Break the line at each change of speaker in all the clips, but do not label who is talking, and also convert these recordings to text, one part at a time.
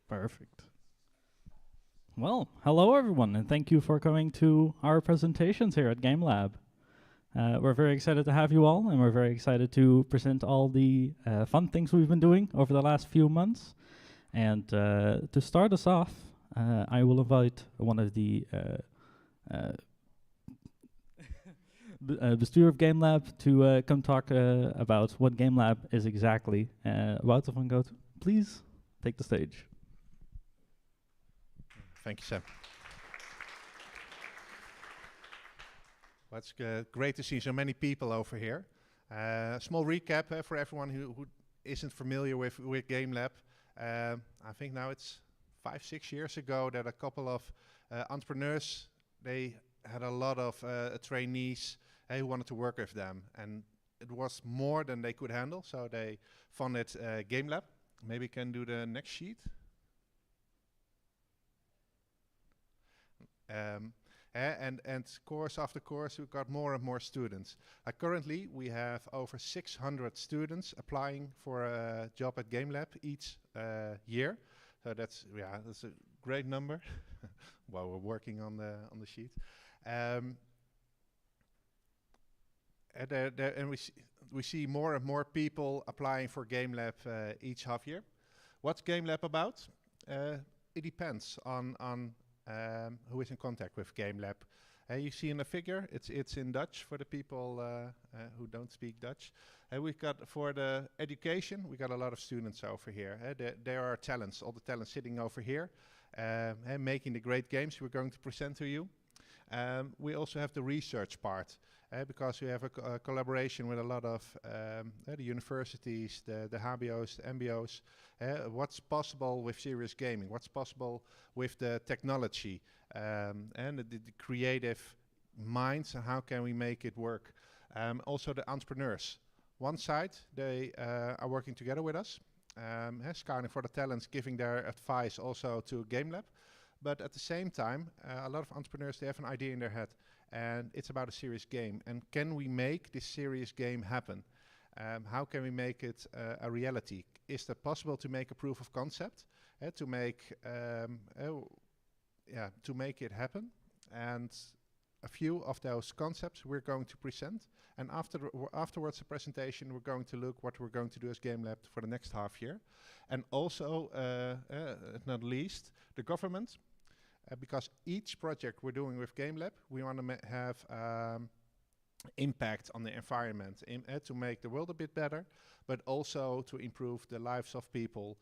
Perfect. Well, hello everyone, and thank you for coming to our presentations here at Gamelab. We're very excited to have you all, and we're very excited to present all the fun things we've been doing over the last few months. And to start us off, I will invite one of the bestuur of Gamelab to come talk about what Gamelab is exactly. Wouter van Goot, please take the stage.
Thank you, Sam. Well, it's great to see so many people over here. Small recap for everyone who isn't familiar with Gamelab. I think now it's 5-6 years ago that a couple of entrepreneurs, they had a lot of trainees who wanted to work with them, and it was more than they could handle, so they funded Gamelab. Maybe you can do the next sheet. And course after course, we've got more and more students. Currently, we have over 600 students applying for a job at Gamelab each year. So that's a great number. While we're working on the sheet, and we see more and more people applying for Gamelab each half year. What's Gamelab about? It depends on who is in contact with Gamelab. You see in the figure, it's in Dutch for the people who don't speak Dutch. We've got for the education, we got a lot of students over here. There are talents, all the talents sitting over here, making the great games we're going to present to you. We also have the research part, because we have a collaboration with a lot of the universities, the HBOs, the MBOs. What's possible with serious gaming? What's possible with the technology and the creative minds, and how can we make it work? Also the entrepreneurs. One side, they are working together with us, scouting for the talents, giving their advice also to Gamelab. But at the same time, a lot of entrepreneurs, they have an idea in their head, and it's about a serious game. And can we make this serious game happen? How can we make it a reality? Is that possible to make a proof of concept, to make it happen? And a few of those concepts we're going to present. And afterwards the presentation, we're going to look what we're going to do as Gamelab for the next half year. And also, not least, the government. Because each project we're doing with Gamelab, we want to have impact on the environment, to make the world a bit better, but also to improve the lives of people,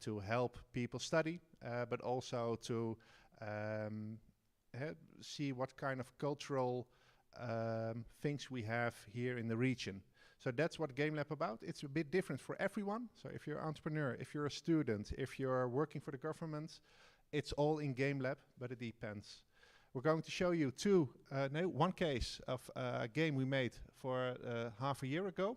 to help people study, but also to see what kind of cultural things we have here in the region. So that's what Gamelab about. It's a bit different for everyone. So if you're an entrepreneur, if you're a student, if you're working for the government, it's all in Gamelab, but it depends. We're going to show you one case of a game we made for half a year ago.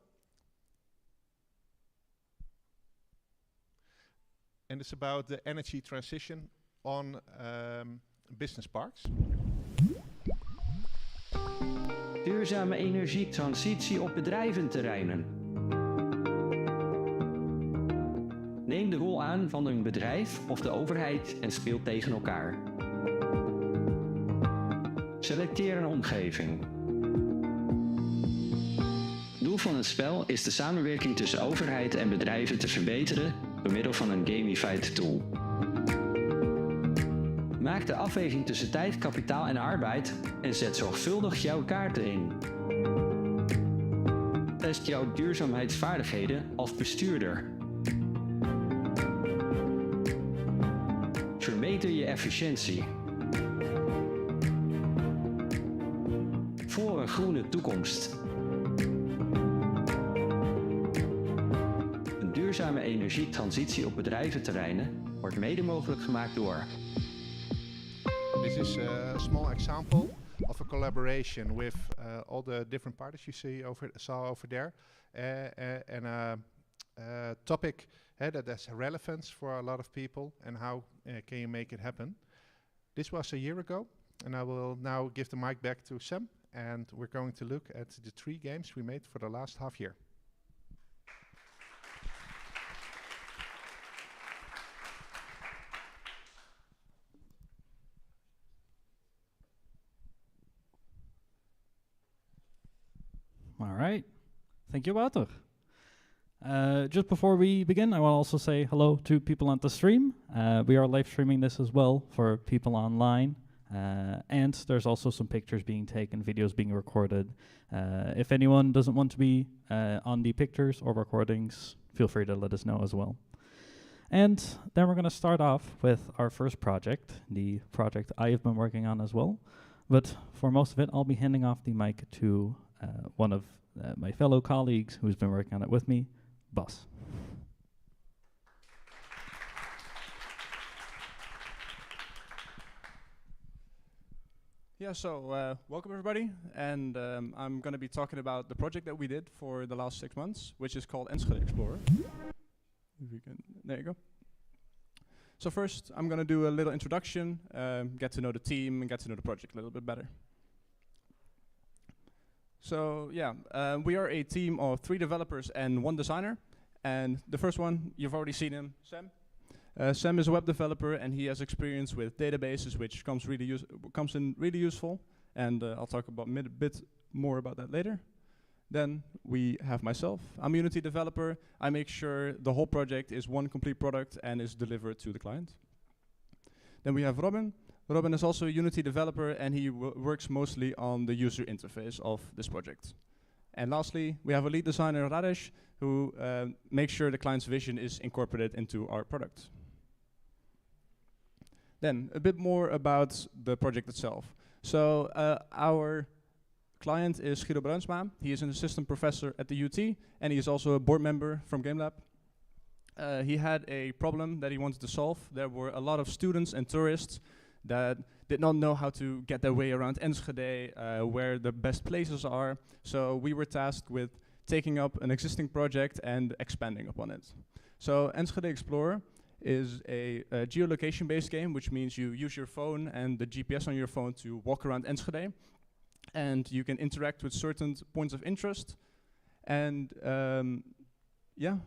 And it's about the energy transition on business parks.
Duurzame energietransitie op bedrijventerreinen. Neem de rol aan van een bedrijf of de overheid en speel tegen elkaar. Selecteer een omgeving. Doel van het spel is de samenwerking tussen overheid en bedrijven te verbeteren door middel van een gamified tool. Maak de afweging tussen tijd, kapitaal en arbeid en zet zorgvuldig jouw kaarten in. Test jouw duurzaamheidsvaardigheden als bestuurder. Verbeter je efficiëntie. Voor een groene toekomst. Een duurzame energietransitie op bedrijventerreinen wordt mede mogelijk gemaakt door.
This is a small example of a collaboration with all the different parties you saw over there, and a topic that has relevance for a lot of people, and how can you make it happen. This was a year ago, and I will now give the mic back to Sam, and we're going to look at the 3 games we made for the last half year.
Thank you, Wouter. Just before we begin, I want to also say hello to people on the stream. We are live streaming this as well for people online. And there's also some pictures being taken, videos being recorded. If anyone doesn't want to be on the pictures or recordings, feel free to let us know as well. And then we're going to start off with our first project, the project I have been working on as well. But for most of it, I'll be handing off the mic to one of my fellow colleagues who's been working on it with me, Bas.
Yeah, so welcome everybody, and I'm going to be talking about the project that we did for the last 6 months, which is called Enschede Explorer. If we can, there you go. So first, I'm going to do a little introduction, get to know the team, and get to know the project a little bit better. So yeah, we are a team of 3 developers and 1 designer, and the first one, you've already seen him, Sam. Sam is a web developer and he has experience with databases, which comes in really useful, and I'll talk about a bit more about that later. Then we have myself. I'm a Unity developer. I make sure the whole project is one complete product and is delivered to the client. Then we have Robin. Robin is also a Unity developer and he works mostly on the user interface of this project. And lastly, we have a lead designer, Radesh, who makes sure the client's vision is incorporated into our product. Then, a bit more about the project itself. So, our client is Guido Bruinsma. He is an assistant professor at the UT, and he is also a board member from Gamelab. He had a problem that he wanted to solve. There were a lot of students and tourists that did not know how to get their way around Enschede, where the best places are. So we were tasked with taking up an existing project and expanding upon it. So Enschede Explorer is a geolocation-based game, which means you use your phone and the GPS on your phone to walk around Enschede, and you can interact with certain points of interest. And yeah,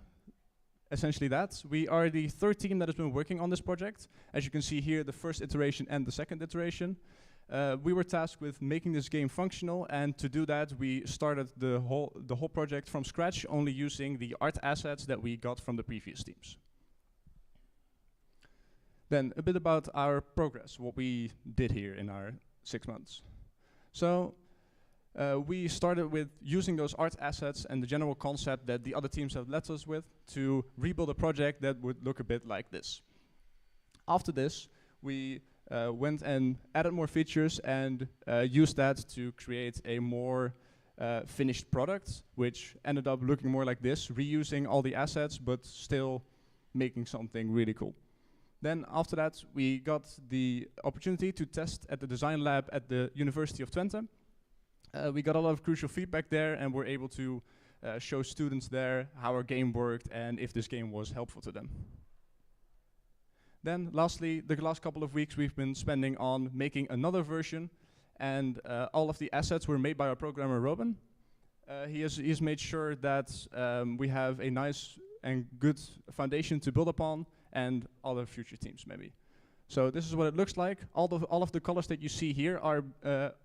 essentially that. We are the 3rd team that has been working on this project. As you can see here, the first iteration and the second iteration. We were tasked with making this game functional, and to do that, we started the whole project from scratch, only using the art assets that we got from the previous teams. Then a bit about our progress, what we did here in our 6 months. So we started with using those art assets and the general concept that the other teams have left us with to rebuild a project that would look a bit like this. After this, we went and added more features and used that to create a more finished product, which ended up looking more like this, reusing all the assets, but still making something really cool. Then after that, we got the opportunity to test at the design lab at the University of Twente. We got a lot of crucial feedback there and were able to show students there how our game worked and if this game was helpful to them. Then lastly, the last couple of weeks we've been spending on making another version, and all of the assets were made by our programmer Robin. He has made sure that we have a nice and good foundation to build upon, and other future teams maybe. So this is what it looks like. All of the colors that you see here are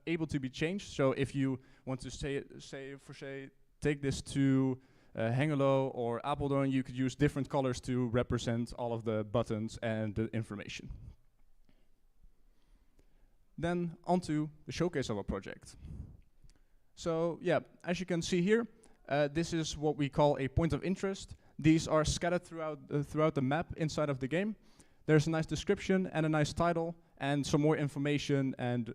able to be changed. So if you want to take this to Hengelo or Apeldoorn, you could use different colors to represent all of the buttons and the information. Then onto the showcase of our project. So yeah, as you can see here, this is what we call a point of interest. These are scattered throughout the map inside of the game. There's a nice description and a nice title and some more information and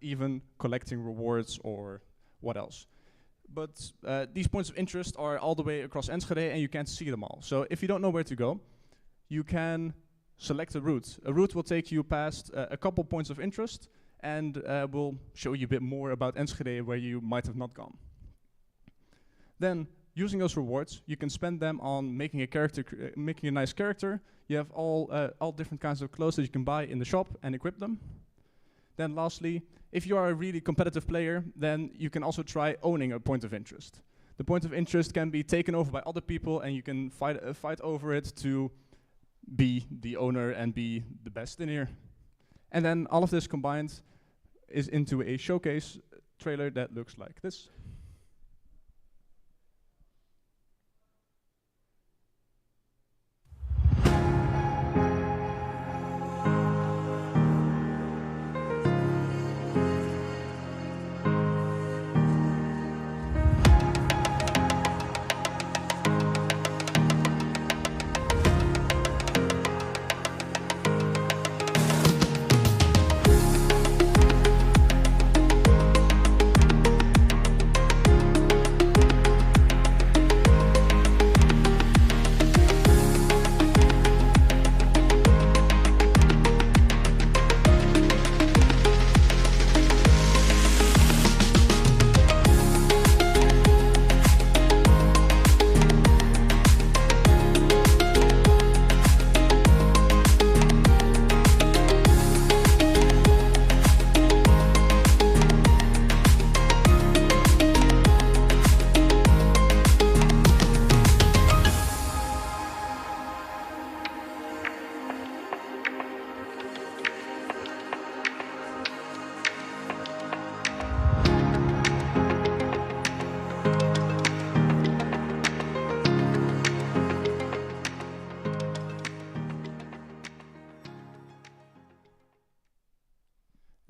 even collecting rewards or what else. But these points of interest are all the way across Enschede and you can't see them all. So if you don't know where to go, you can select a route. A route will take you past a couple points of interest and will show you a bit more about Enschede where you might have not gone. Then, using those rewards, you can spend them on making a character, making a nice character. You have all different kinds of clothes that you can buy in the shop and equip them. Then lastly, if you are a really competitive player, then you can also try owning a point of interest. The point of interest can be taken over by other people and you can fight over it to be the owner and be the best in here. And then all of this combined is into a showcase trailer that looks like this.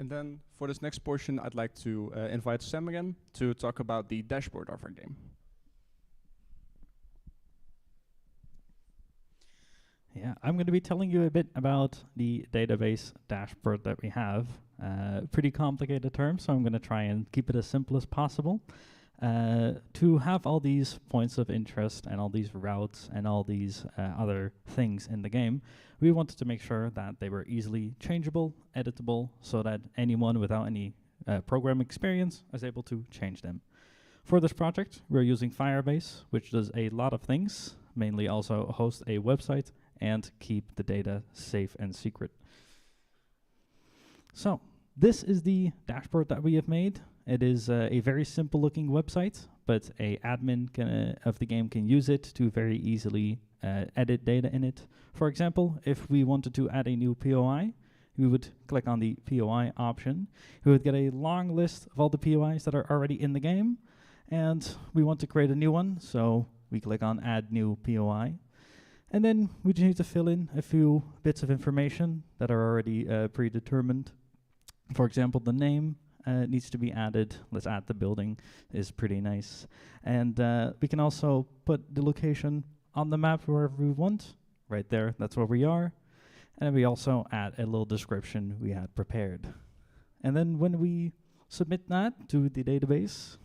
And then for this next portion, I'd like to invite Sam again to talk about the dashboard of our game.
Yeah, I'm going to be telling you a bit about the database dashboard that we have. Pretty complicated term, so I'm going to try and keep it as simple as possible. To have all these points of interest and all these routes and all these other things in the game, we wanted to make sure that they were easily changeable, editable, so that anyone without any program experience is able to change them. For this project, we're using Firebase, which does a lot of things, mainly also host a website and keep the data safe and secret. So, this is the dashboard that we have made. It is a very simple looking website, but a admin of the game can use it to very easily edit data in it. For example, if we wanted to add a new POI, we would click on the POI option. We would get a long list of all the POIs that are already in the game, and we want to create a new one, so we click on Add New POI. And then we just need to fill in a few bits of information that are already predetermined. For example, the name needs to be added. Let's add the building, is pretty nice. And we can also put the location on the map wherever we want. Right there, that's where we are. And we also add a little description we had prepared. And then when we submit that to the database,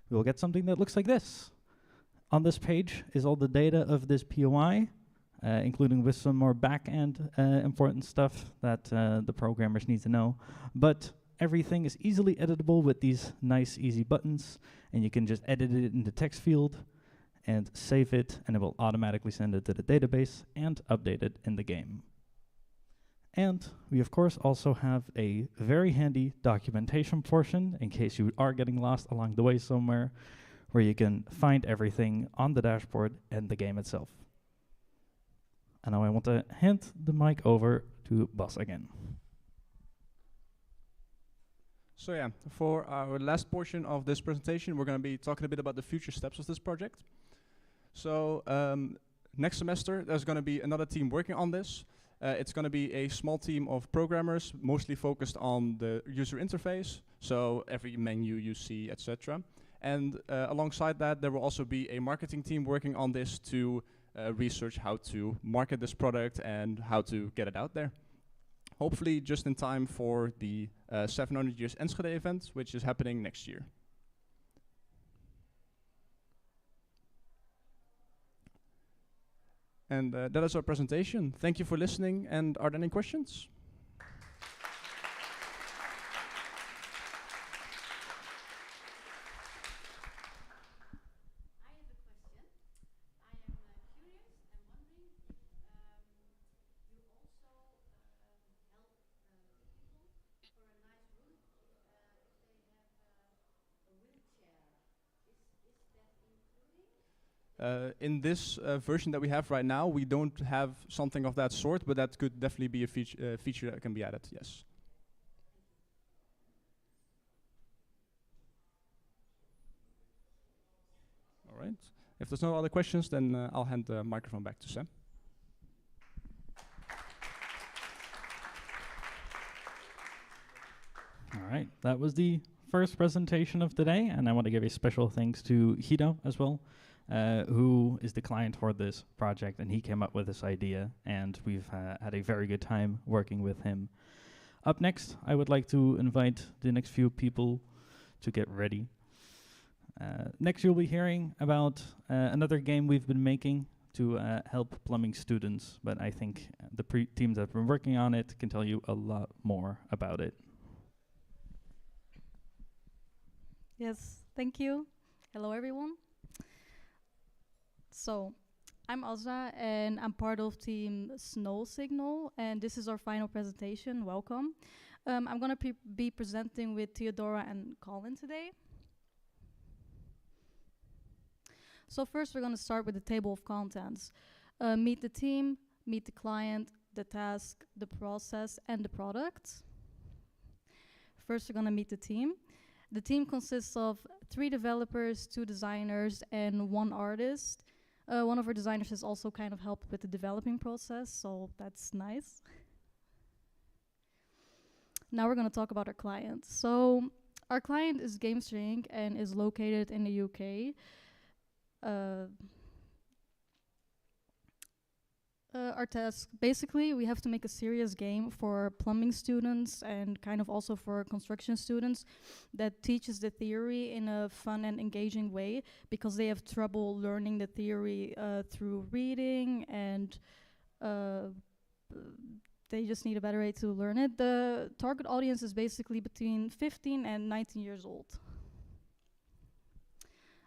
we'll get something that looks like this. On this page is all the data of this POI, including with some more back-end important stuff that the programmers need to know. But everything is easily editable with these nice, easy buttons, and you can just edit it in the text field and save it, and it will automatically send it to the database and update it in the game. And we, of course, also have a very handy documentation portion in case you are getting lost along the way somewhere, where you can find everything on the dashboard and the game itself. And now I want to hand the mic over to Bas again.
So yeah, for our last portion of this presentation, we're going to be talking a bit about the future steps of this project. So next semester, there's going to be another team working on this. It's going to be a small team of programmers, mostly focused on the user interface, so every menu you see, etc. And alongside that, there will also be a marketing team working on this to research how to market this product and how to get it out there. Hopefully just in time for the 700 Years Enschede event, which is happening next year. And that is our presentation. Thank you for listening, and are there any questions? In this version that we have right now, we don't have something of that sort, but that could definitely be a feature that can be added, yes. All right. If there's no other questions, then I'll hand the microphone back to Sam.
All right, that was the first presentation of today, and I want to give a special thanks to Guido as well, who is the client for this project, and he came up with this idea, and we've had a very good time working with him. Up next, I would like to invite the next few people to get ready. Next, you'll be hearing about another game we've been making to help plumbing students, but I think the teams that have been working on it can tell you a lot more about it.
Yes, thank you. Hello, everyone. So, I'm Azra, and I'm part of team Snow Signal, and this is our final presentation. Welcome. I'm going to be presenting with Theodora and Colin today. So first, we're going to start with the table of contents. Meet the team, meet the client, the task, the process, and the product. First, we're going to meet the team. The team consists of 3 developers, 2 designers, and 1 artist. One of our designers has also kind of helped with the developing process, so that's nice. Now we're going to talk about our client. So our client is GameString and is located in the UK. Our task, basically, we have to make a serious game for plumbing students and kind of also for construction students that teaches the theory in a fun and engaging way, because they have trouble learning the theory through reading, and they just need a better way to learn it. The target audience is basically between 15 and 19 years old.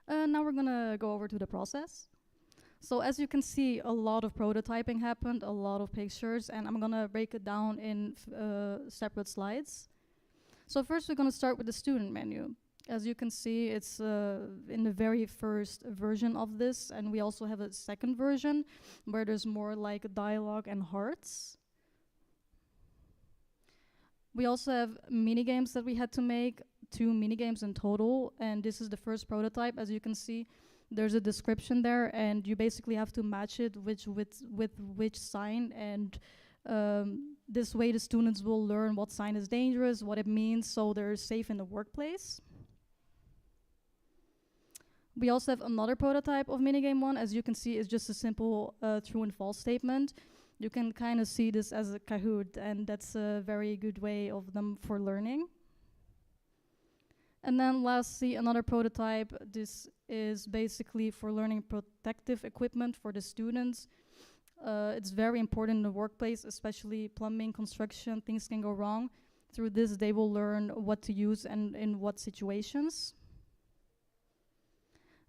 Now we're gonna go over to the process. So as you can see, a lot of prototyping happened, a lot of pictures, and I'm gonna break it down in separate slides. So first we're gonna start with the student menu. As you can see, it's in the very first version of this, and we also have a second version where there's more like dialogue and hearts. We also have mini games that we had to make, 2 mini games in total, and this is the first prototype. As you can see, there's a description there, and you basically have to match it with which sign, and this way the students will learn what sign is dangerous, what it means, so they're safe in the workplace. We also have another prototype of minigame 1. As you can see, it's just a simple true and false statement. You can kind of see this as a Kahoot, and that's a very good way of them for learning. And then lastly, another prototype. This is basically for learning protective equipment for the students. It's very important in the workplace, especially plumbing, construction, things can go wrong. Through this, they will learn what to use and in what situations.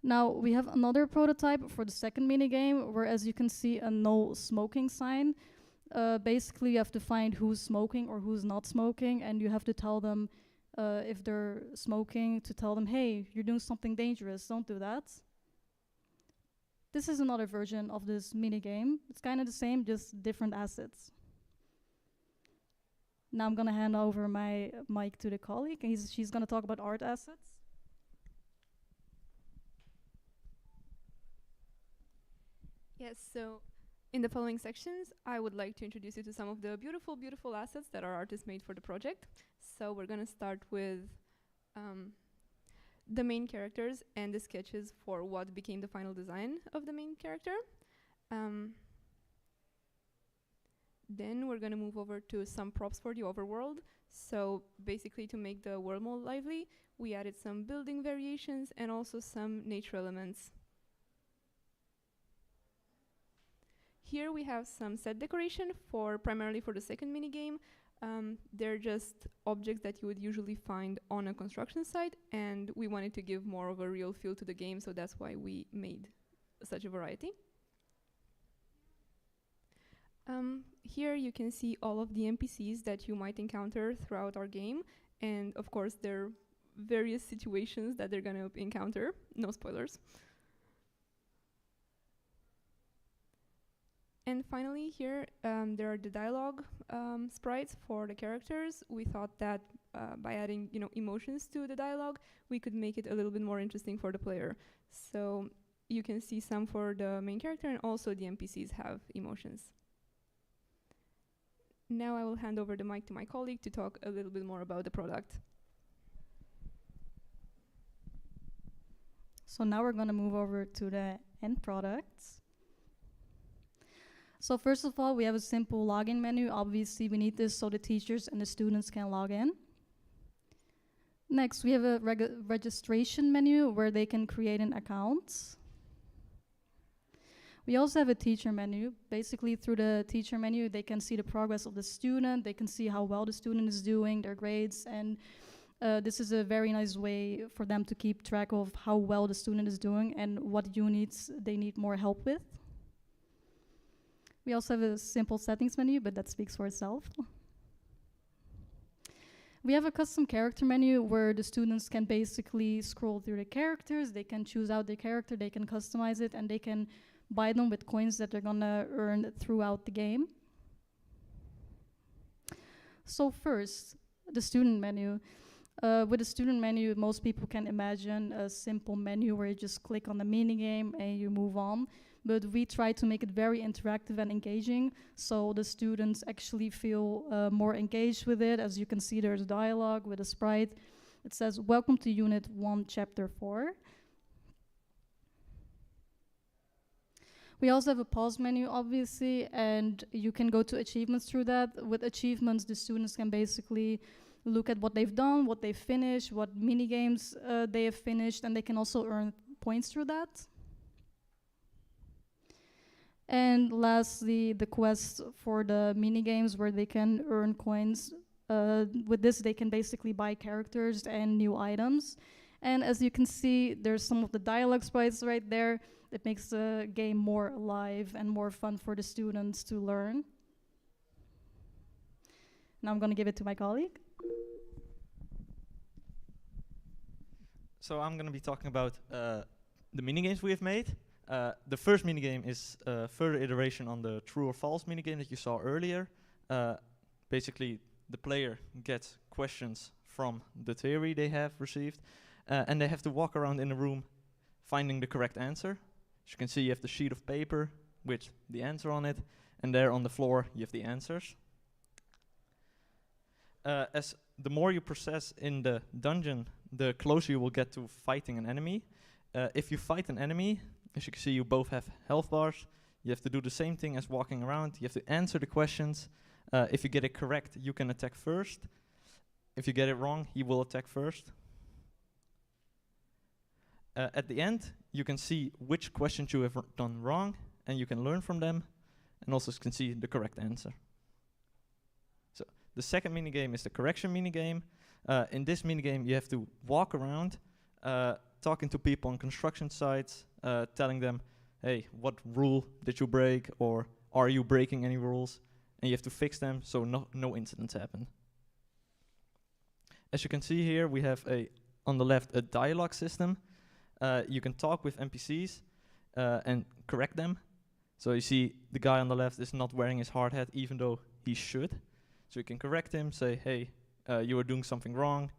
Now, we have another prototype for the second minigame, where, as you can see, a no smoking sign. Basically, you have to find who's smoking or who's not smoking, and you have to tell them if they're smoking, to tell them, hey, you're doing something dangerous, don't do that. This is another version of this minigame. It's kind of the same, just different assets. Now I'm gonna hand over my mic to the colleague, and she's gonna talk about art assets.
Yes, so in the following sections, I would like to introduce you to some of the beautiful, beautiful assets that our artists made for the project. So we're gonna start with the main characters and the sketches for what became the final design of the main character. Then we're gonna move over to some props for the overworld. So basically, to make the world more lively, we added some building variations and also some nature elements. Here we have some set decoration primarily for the second minigame. They're just objects that you would usually find on a construction site, and we wanted to give more of a real feel to the game, so that's why we made such a variety. Here you can see all of the NPCs that you might encounter throughout our game, and of course there are various situations that they're gonna encounter, no spoilers. And finally here, there are the dialogue sprites for the characters. We thought that by adding emotions to the dialogue, we could make it a little bit more interesting for the player. So you can see some for the main character, and also the NPCs have emotions. Now I will hand over the mic to my colleague to talk a little bit more about the product.
So now we're gonna move over to the end products. So first of all, we have a simple login menu. Obviously, we need this so the teachers and the students can log in. Next, we have a registration menu where they can create an account. We also have a teacher menu. Basically, through the teacher menu, they can see the progress of the student. They can see how well the student is doing, their grades, and this is a very nice way for them to keep track of how well the student is doing and what units they need more help with. We also have a simple settings menu, but that speaks for itself. We have a custom character menu where the students can basically scroll through the characters, they can choose out their character, they can customize it, and they can buy them with coins that they're gonna earn throughout the game. So first, the student menu. With the student menu, most people can imagine a simple menu where you just click on the minigame and you move on. but we try to make it very interactive and engaging, so the students actually feel more engaged with it. As you can see, there's dialogue with a sprite. It says, "Welcome to Unit 1, Chapter 4." We also have a pause menu, obviously, and you can go to achievements through that. With achievements, the students can basically look at what they've done, what they've finished, what mini games they have finished, and they can also earn points through that. And lastly, the quest for the mini games where they can earn coins. With this, they can basically buy characters and new items. And as you can see, there's some of the dialogue sprites right there. It makes the game more alive and more fun for the students to learn. Now I'm going to give it to my colleague.
So I'm going to be talking about the minigames we have made. The first minigame is a further iteration on the true or false minigame that you saw earlier. Basically, the player gets questions from the theory they have received, and they have to walk around in the room finding the correct answer. As you can see, you have the sheet of paper with the answer on it, and there on the floor you have the answers. As the more you process in the dungeon, the closer you will get to fighting an enemy. If you fight an enemy, as you can see, you both have health bars. You have to do the same thing as walking around. You have to answer the questions. If you get it correct, you can attack first. If you get it wrong, he will attack first. At the end, you can see which questions you have done wrong, and you can learn from them, and also can see the correct answer. So the second minigame is the correction minigame. In this minigame, you have to walk around, talking to people on construction sites, telling them, hey, what rule did you break, or are you breaking any rules? And you have to fix them so no incidents happen. As you can see here, we have on the left a dialogue system. You can talk with NPCs and correct them. So you see the guy on the left is not wearing his hard hat, even though he should. So you can correct him, say, hey, you are doing something wrong.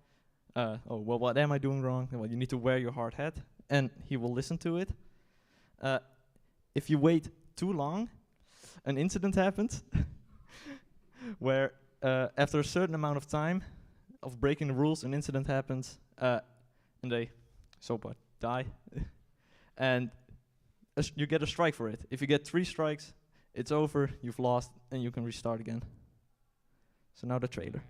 Oh, well, what am I doing wrong? Well, you need to wear your hard hat, and he will listen to it. If you wait too long, an incident happens where after a certain amount of time of breaking the rules, an incident happens, and they die, and you get a strike for it. If you get 3 strikes, it's over, you've lost, and you can restart again. So now the trailer.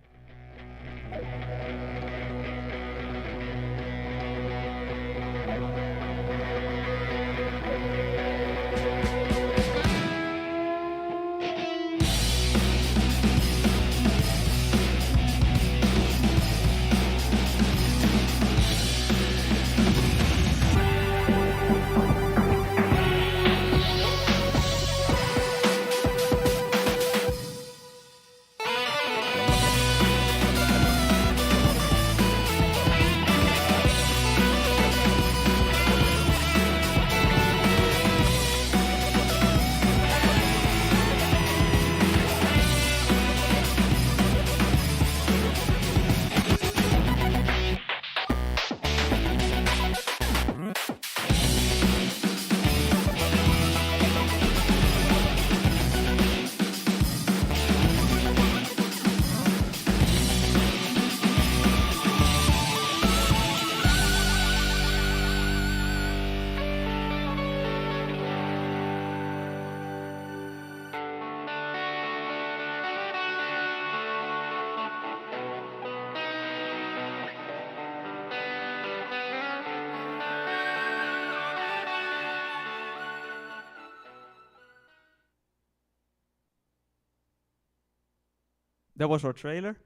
That was our trailer.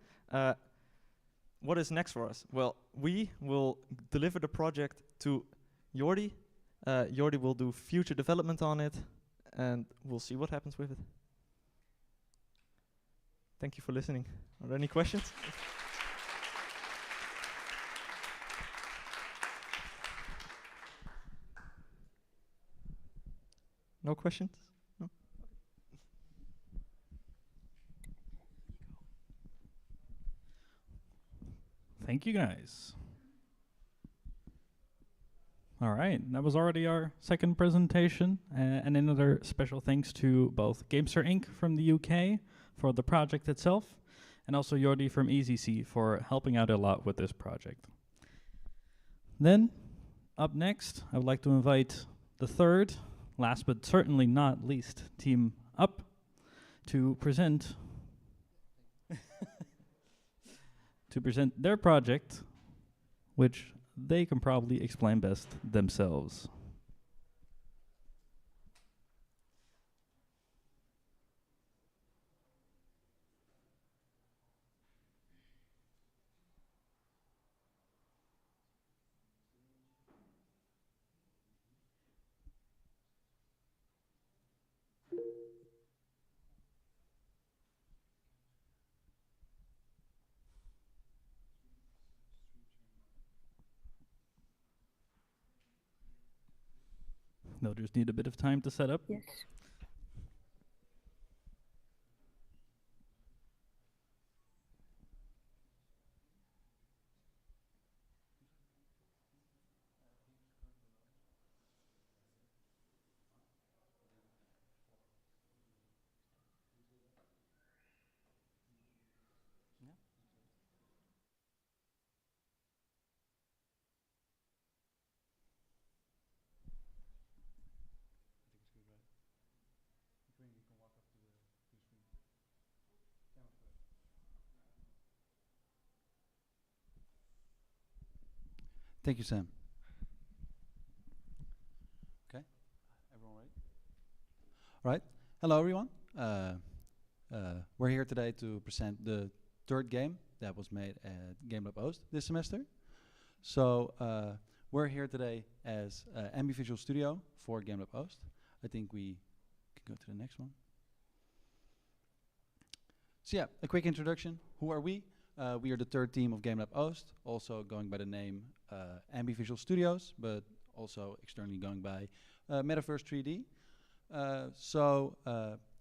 What is next for us? Well, we will deliver the project to Jordi. Jordi will do future development on it, and we'll see what happens with it. Thank you for listening. Are there any questions? No questions? No?
Thank you, guys. All right, that was already our second presentation, and another special thanks to both Gamester Inc. from the UK for the project itself, and also Jordi from EasyC for helping out a lot with this project. Then, up next, I would like to invite the third, last but certainly not least, team up to present their project, which they can probably explain best themselves. They'll just need a bit of time to set up.
Yes.
Thank you, Sam. Okay, everyone ready? All right. Hello, everyone. We're here today to present the third game that was made at Gamelab Oost this semester. So we're here today as Ambi Visual Studio for Gamelab Oost. I think we can go to the next one. So yeah, a quick introduction. Who are we? We are the third team of Gamelab Oost, also going by the name Ambi Visual Studios, but also externally going by Metaverse 3D.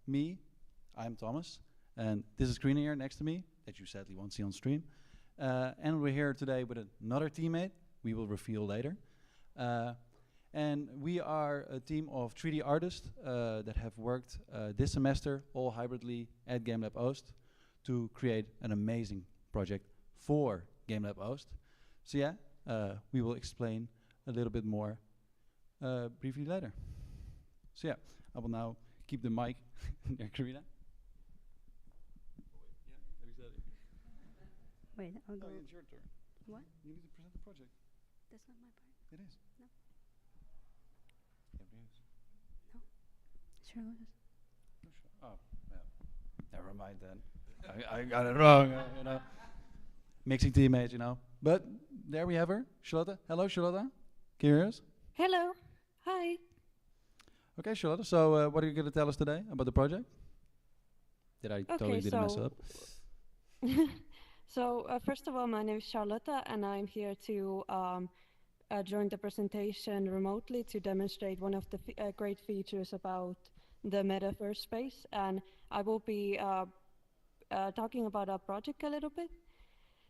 Me, I'm Thomas, and this is Green here next to me, that you sadly won't see on stream. And we're here today with another teammate, we will reveal later. And we are a team of 3D artists that have worked this semester, all hybridly at Gamelab Oost, to create an amazing project for Gamelab Oost. So yeah, we will explain a little bit more briefly later. So yeah, I will now keep the mic near Karina.
Wait, I'll go.
It's your turn.
What?
You need to present the project.
That's not my part.
It is.
No.
You have news.
No. Sure, Lucas.
Oh, yeah. Never mind then. I got it wrong, you know. Mixing teammates, you know. But there we have her, Charlotte. Hello, Charlotte. Can you hear us?
Hello. Hi.
Okay, Charlotte. So, what are you going to tell us today about the project? Did I totally didn't mess up?
So, first of all, my name is Charlotte, and I'm here to join the presentation remotely to demonstrate one of the great features about the metaverse space. And I will be talking about our project a little bit.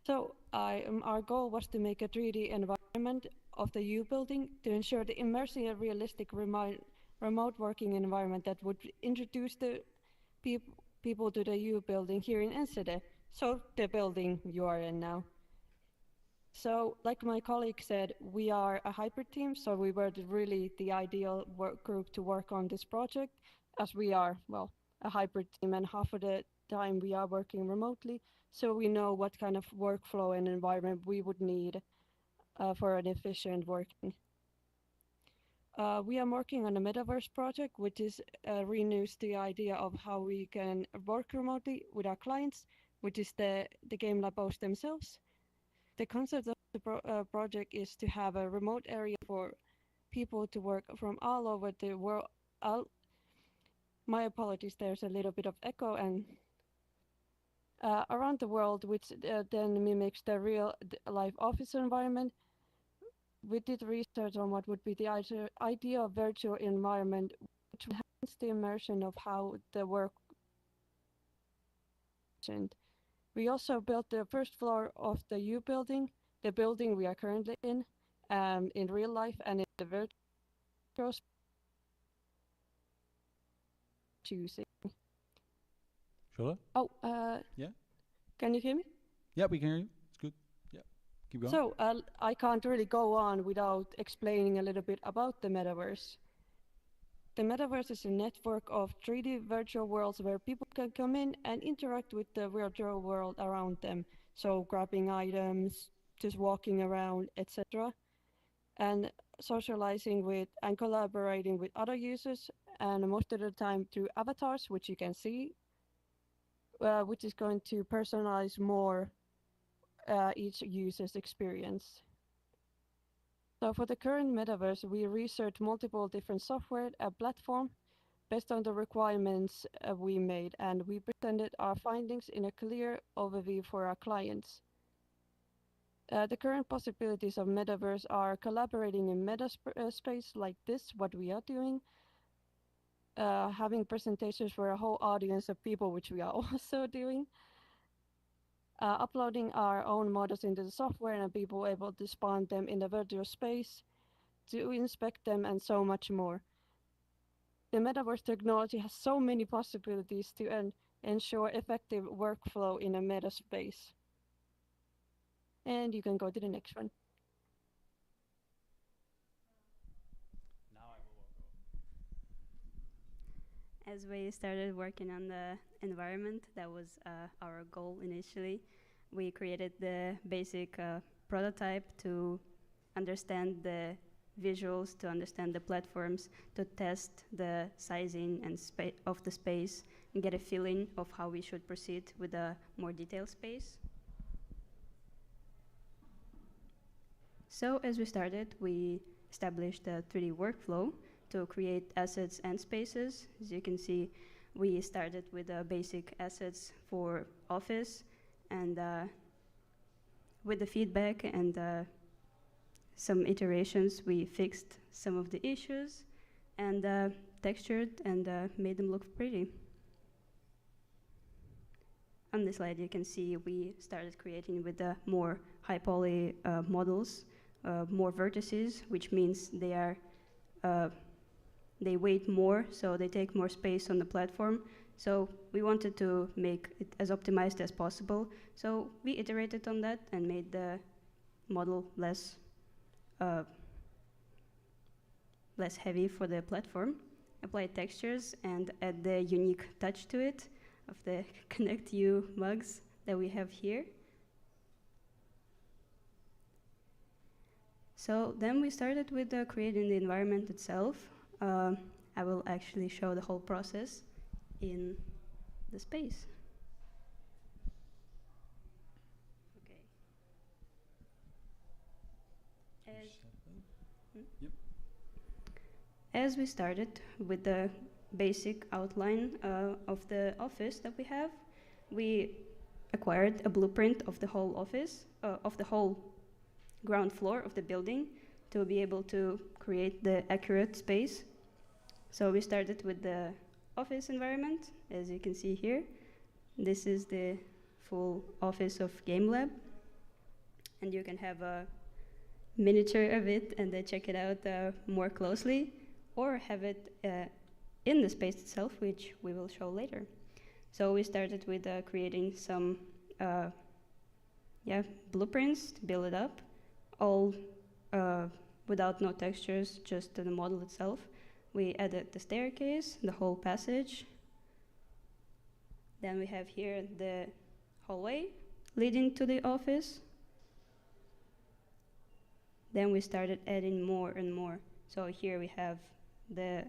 So our goal was to make a 3D environment of the U building to ensure the immersive and realistic remote working environment that would introduce the people to the U building here in Enschede, so the building you are in now. So, like my colleague said, we are a hybrid team, so we were really the ideal work group to work on this project, as we are, well, a hybrid team, and half of the time we are working remotely, so we know what kind of workflow and environment we would need for an efficient working. We are working on a metaverse project, which is renews the idea of how we can work remotely with our clients, which is the Gamelab Oost themselves. The concept of the project is to have a remote area for people to work from all over the world. My apologies, there's a little bit of echo and around the world, which then mimics the real life office environment. We did research on what would be the ideal virtual environment, which would enhance the immersion of how the work. We also built the first floor of the U building, the building we are currently in, in real life and in the virtual choosing.
Charlotte?
Oh,
Yeah?
can you hear me?
Yeah, we can hear you. It's good. Yeah. Keep going.
So I can't really go on without explaining a little bit about the metaverse. The metaverse is a network of 3D virtual worlds where people can come in and interact with the virtual world around them. So grabbing items, just walking around, etc. And socializing with and collaborating with other users, and most of the time through avatars, which you can see, which is going to personalize more each user's experience. So for the current metaverse, we researched multiple different software platform based on the requirements we made, and we presented our findings in a clear overview for our clients. The current possibilities of metaverse are collaborating in meta space like this, what we are doing, having presentations for a whole audience of people, which we are also doing, uploading our own models into the software and people able to spawn them in the virtual space, to inspect them, and so much more. The metaverse technology has so many possibilities to ensure effective workflow in a meta space. And you can go to the next one.
As we started working on the environment, that was our goal initially. We created the basic prototype to understand the visuals, to understand the platforms, to test the sizing and of the space, and get a feeling of how we should proceed with a more detailed space. So as we started, we established a 3D workflow to create assets and spaces. As you can see, we started with basic assets for office, and with the feedback and some iterations, we fixed some of the issues and textured and made them look pretty. On this slide, you can see we started creating with the more high poly models, more vertices, which means they are they weight more, so they take more space on the platform. So we wanted to make it as optimized as possible. So we iterated on that and made the model less heavy for the platform, applied textures, and add the unique touch to it of the Connect You mugs that we have here. So then we started with creating the environment itself. I will actually show the whole process in the space. Okay. As we started with the basic outline of the office that we have, we acquired a blueprint of the whole office, of the whole ground floor of the building, to be able to create the accurate space. So we started with the office environment, as you can see here. This is the full office of Gamelab, and you can have a miniature of it and then check it out more closely, or have it in the space itself, which we will show later. So we started with creating some blueprints to build it up, all without no textures, just the model itself. We added the staircase, the whole passage. Then we have here the hallway leading to the office. Then we started adding more and more. So here we have the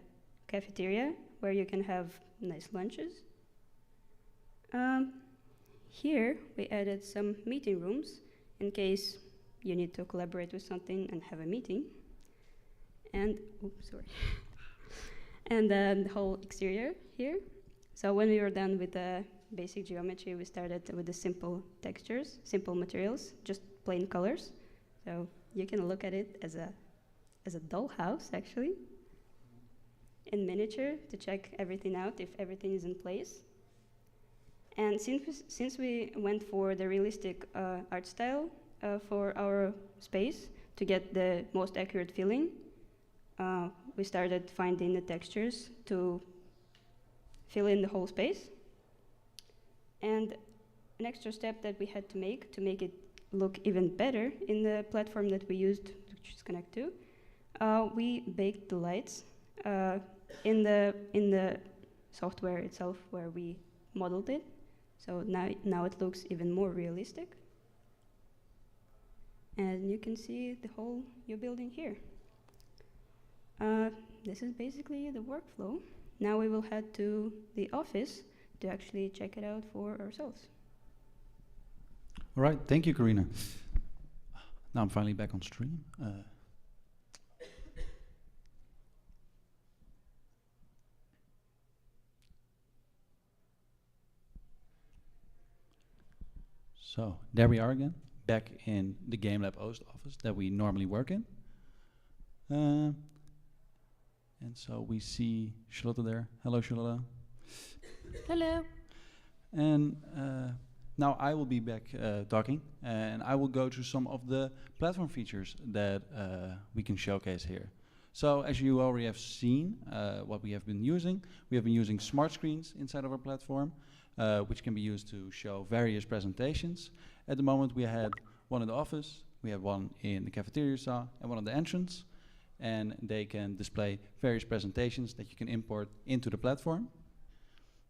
cafeteria, where you can have nice lunches. Here we added some meeting rooms in case you need to collaborate with something and have a meeting. And, oops, sorry. And then the whole exterior here. So when we were done with the basic geometry, we started with the simple textures, simple materials, just plain colors. So you can look at it as a dollhouse, actually, in miniature, to check everything out, if everything is in place. And since we went for the realistic art style for our space, to get the most accurate feeling, we started finding the textures to fill in the whole space. And an extra step that we had to make it look even better in the platform that we used, which is Connect 2, we baked the lights in the software itself where we modeled it. So now it looks even more realistic. And you can see the whole new building here. This is basically the workflow. Now we will head to the office to actually check it out for ourselves.
All right, thank you, Karina. Now I'm finally back on stream. So there we are again, back in the Gamelab Oost office that we normally work in. And so we see Charlotte there. Hello, Charlotte.
Hello.
And now I will be back talking, and I will go through some of the platform features that we can showcase here. So as you already have seen, what we have been using smart screens inside of our platform, which can be used to show various presentations. At the moment we had one in the office, we have one in the cafeteria you saw, and one on the entrance, and they can display various presentations that you can import into the platform.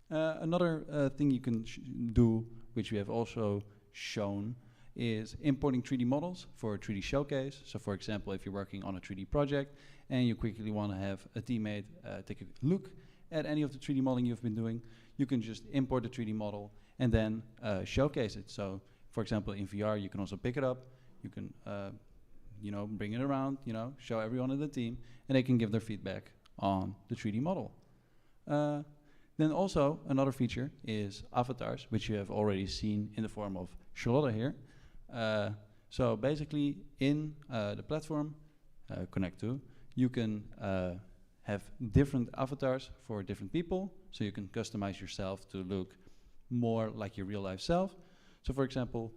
Another thing you can do, which we have also shown, is importing 3D models for a 3D showcase. So for example, if you're working on a 3D project and you quickly want to have a teammate take a look at any of the 3D modeling you've been doing, you can just import the 3D model and then showcase it. So for example, in VR, you can also pick it up, you can bring it around, show everyone in the team, and they can give their feedback on the 3D model. Then also another feature is avatars, which you have already seen in the form of Charlotte here. So basically in the platform, Connect 2, you can have different avatars for different people, so you can customize yourself to look more like your real life self. So for example,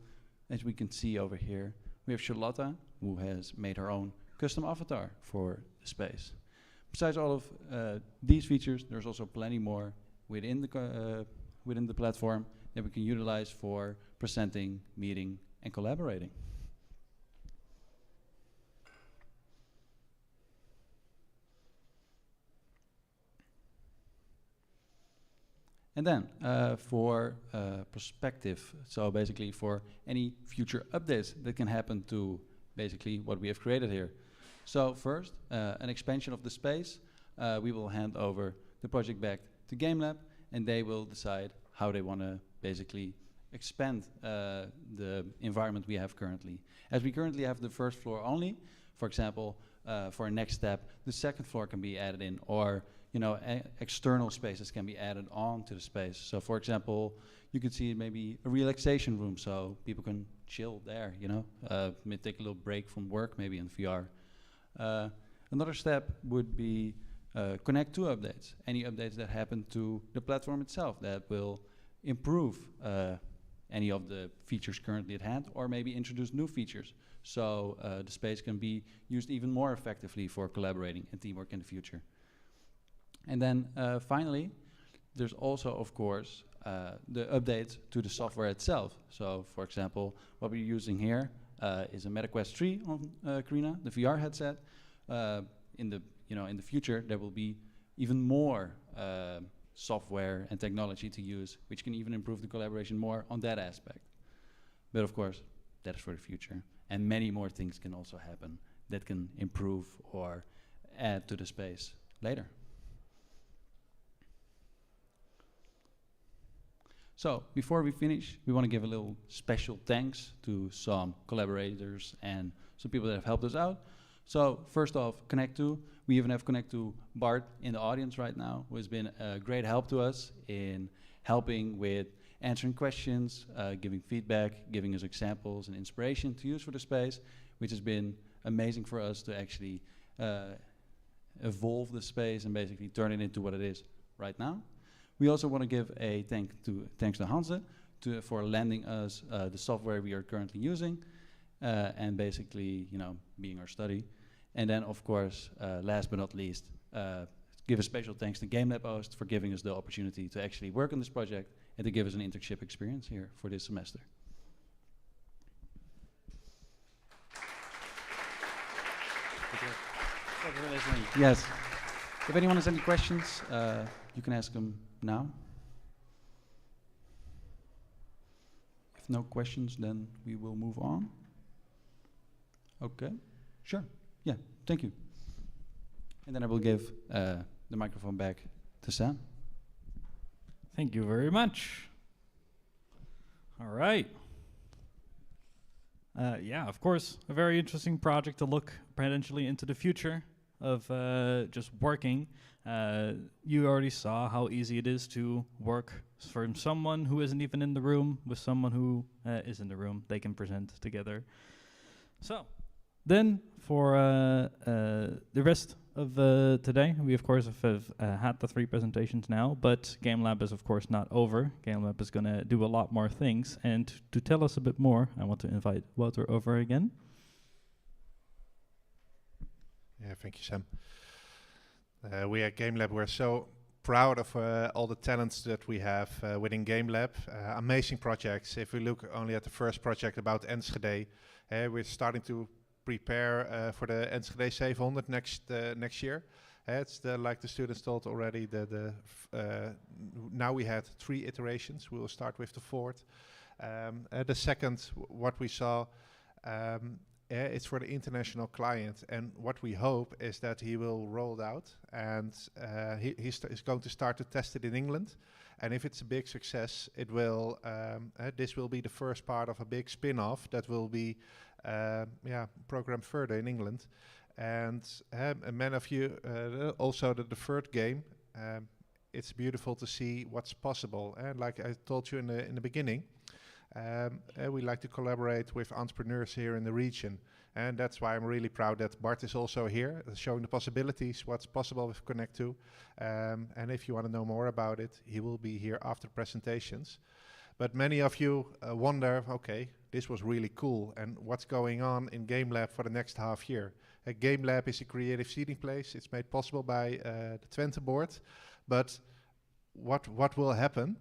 as we can see over here, we have Charlotte, who has made her own custom avatar for the space. Besides all of these features, there's also plenty more within the platform that we can utilize for presenting, meeting, and collaborating. And then for perspective, so basically for any future updates that can happen to basically what we have created here. So first, an expansion of the space. We will hand over the project back to Gamelab, and they will decide how they want to basically expand the environment we have currently. As we currently have the first floor only, for example, for a next step, the second floor can be added in, or external spaces can be added on to the space. So for example, you could see maybe a relaxation room, so people can chill there, maybe take a little break from work, maybe in VR. Another step would be Connect 2 updates, any updates that happen to the platform itself that will improve any of the features currently at hand, or maybe introduce new features, so the space can be used even more effectively for collaborating and teamwork in the future. And then finally, there's also, of course, the updates to the software itself. So for example, what we're using here is a MetaQuest 3 on Karina, the VR headset. In the future, there will be even more software and technology to use, which can even improve the collaboration more on that aspect. But of course, that is for the future. And many more things can also happen that can improve or add to the space later. So before we finish, we want to give a little special thanks to some collaborators and some people that have helped us out. So first off, Connect 2. We even have Connect 2 Bart in the audience right now, who has been a great help to us in helping with answering questions, giving feedback, giving us examples and inspiration to use for the space, which has been amazing for us to actually evolve the space and basically turn it into what it is right now. We also want to give a thanks to Hanze for lending us the software we are currently using. and basically, being our study. And then, of course, last but not least, give a special thanks to Gamelab Oost for giving us the opportunity to actually work on this project and to give us an internship experience here for this semester. Yes. If anyone has any questions, you can ask them now. If no questions, then we will move on. Okay, sure. Yeah, thank you. And then I will give the microphone back to Sam.
Thank you very much. All right. Yeah, of course, a very interesting project to look potentially into the future of just working. You already saw how easy it is to work from someone who isn't even in the room with someone who is in the room. They can present together. So, then for the rest of today, we of course have had the 3 presentations now, but Gamelab is of course not over. Gamelab is going to do a lot more things, and to tell us a bit more, I want to invite Wouter over again.
Yeah, thank you, Sam. We at Gamelab, we're so proud of all the talents that we have within Gamelab. Amazing projects. If we look only at the first project about Enschede, we're starting to prepare for the Enschede 700 next year. It's like the students told already. Now we had 3 iterations. We will start with the 4th. The second, what we saw, it's for the international client, and what we hope is that he will roll it out, and he's going to start to test it in England. And if it's a big success, it will. This will be the first part of a big spin-off that will be programmed further in England. And many of you also the 3rd game. It's beautiful to see what's possible. And like I told you in the beginning, we like to collaborate with entrepreneurs here in the region. And that's why I'm really proud that Bart is also here, showing the possibilities, what's possible with Connect2. And if you want to know more about it, he will be here after presentations. But many of you wonder, okay, this was really cool, and what's going on in Gamelab for the next half year? Gamelab is a creative seeding place. It's made possible by the Twente board. But what will happen?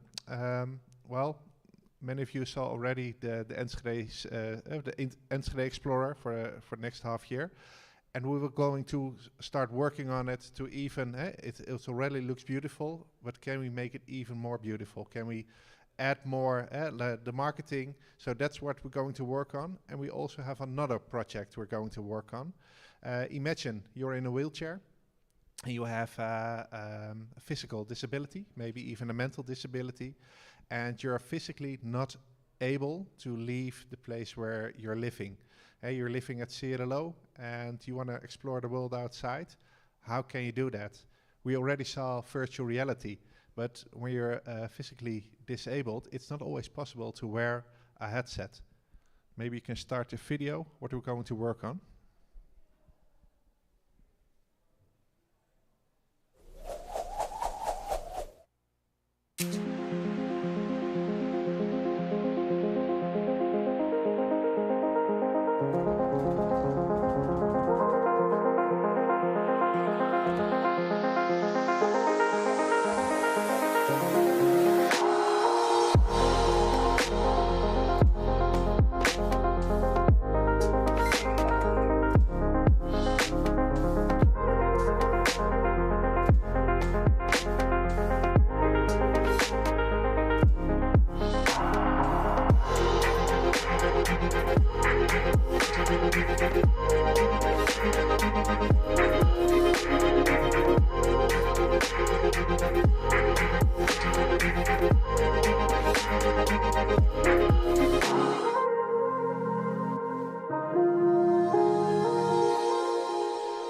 Well, many of you saw already the Enschede Explorer for next half year, and we were going to start working on it to even. It already looks beautiful, but can we make it even more beautiful? Can we add more the marketing? So that's what we're going to work on. And we also have another project we're going to work on. Imagine you're in a wheelchair and you have a physical disability, maybe even a mental disability, and you're physically not able to leave the place where you're living. You're living at Sierra and you want to explore the world outside. How can you do that? We already saw virtual reality, but when you're physically disabled, it's not always possible to wear a headset. Maybe you can start the video, what we're going to work on.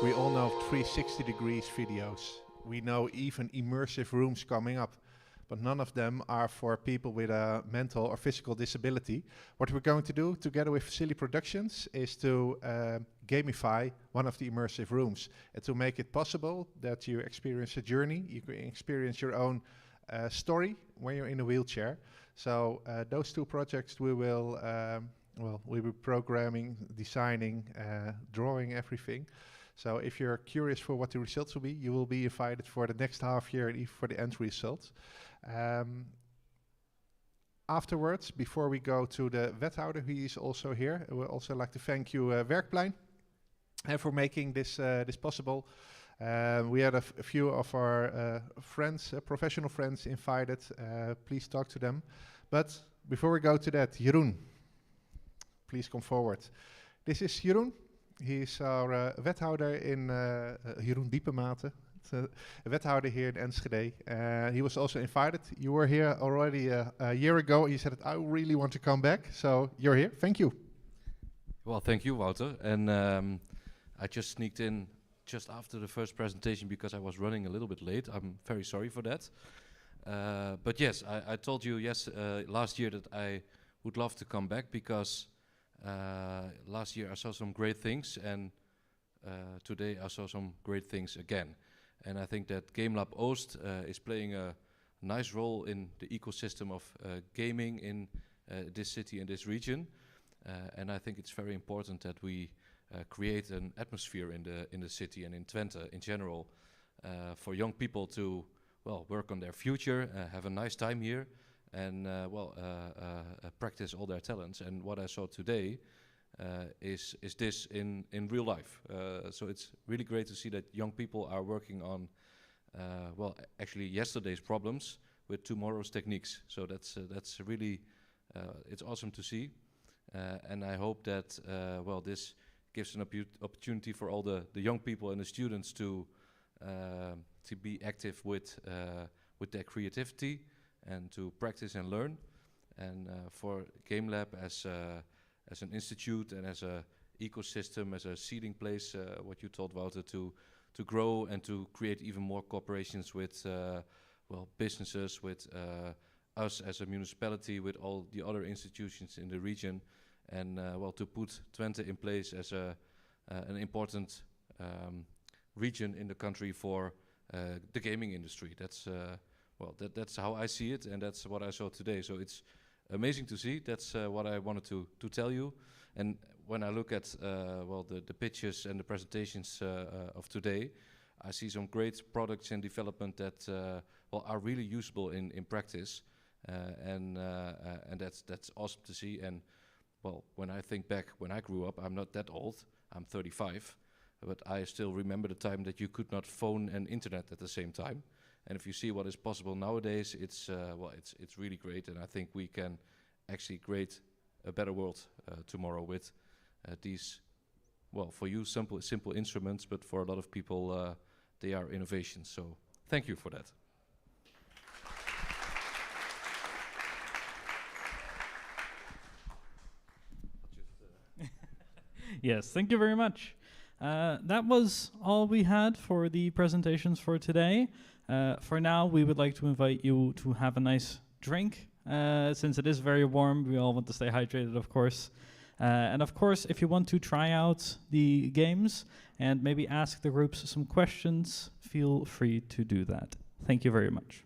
We all know 360 degrees videos. We know even immersive rooms coming up, but none of them are for people with a mental or physical disability. What we're going to do together with Silly Productions is to gamify one of the immersive rooms and to make it possible that you experience a journey, you can experience your own story when you're in a wheelchair. So those 2 projects we will well, we were programming, designing, drawing everything. So if you're curious for what the results will be, you will be invited for the next half year and even for the end results. Afterwards, before we go to the wethouder, he is also here. I would also like to thank you, Werkplein, for making this possible. We had a few of our friends, professional friends invited. Please talk to them. But before we go to that, Jeroen, please come forward. This is Jeroen. He's our wethouder in Jeroen Diepematen, wethouder here in Enschede. He was also invited. You were here already a year ago. You said, I really want to come back. So you're here. Thank you.
Well, thank you, Wouter. And I just sneaked in just after the first presentation because I was running a little bit late. I'm very sorry for that. But yes, I told you last year that I would love to come back because last year I saw some great things, and today I saw some great things again. And I think that Gamelab Oost is playing a nice role in the ecosystem of gaming in this city and this region. And I think it's very important that we create an atmosphere in the city and in Twente in general for young people to work on their future, have a nice time here, and practice all their talents. And what I saw today is this in real life. So it's really great to see that young people are working on actually yesterday's problems with tomorrow's techniques. So that's really it's awesome to see, and I hope that this gives an opportunity for all the young people and the students to be active with their creativity and to practice and learn. And for Gamelab as an institute and as a ecosystem, as a seeding place, what you told Wouter, to grow and to create even more cooperations with businesses, with us as a municipality, with all the other institutions in the region, and to put Twente in place as an important region in the country for the gaming industry. That's that's how I see it, and that's what I saw today. So it's amazing to see. That's what I wanted to tell you. And when I look at the pitches and the presentations of today, I see some great products in development that are really usable in practice, and that's awesome to see. And when I think back when I grew up, I'm not that old. I'm 35, but I still remember the time that you could not phone and internet at the same time. And if you see what is possible nowadays, it's really great. And I think we can actually create a better world tomorrow with these, for you simple instruments, but for a lot of people they are innovations. So thank you for that.
Yes, thank you very much. That was all we had for the presentations for today. For now, we would like to invite you to have a nice drink. Since it is very warm, we all want to stay hydrated, of course. And of course, if you want to try out the games and maybe ask the groups some questions, feel free to do that. Thank you very much.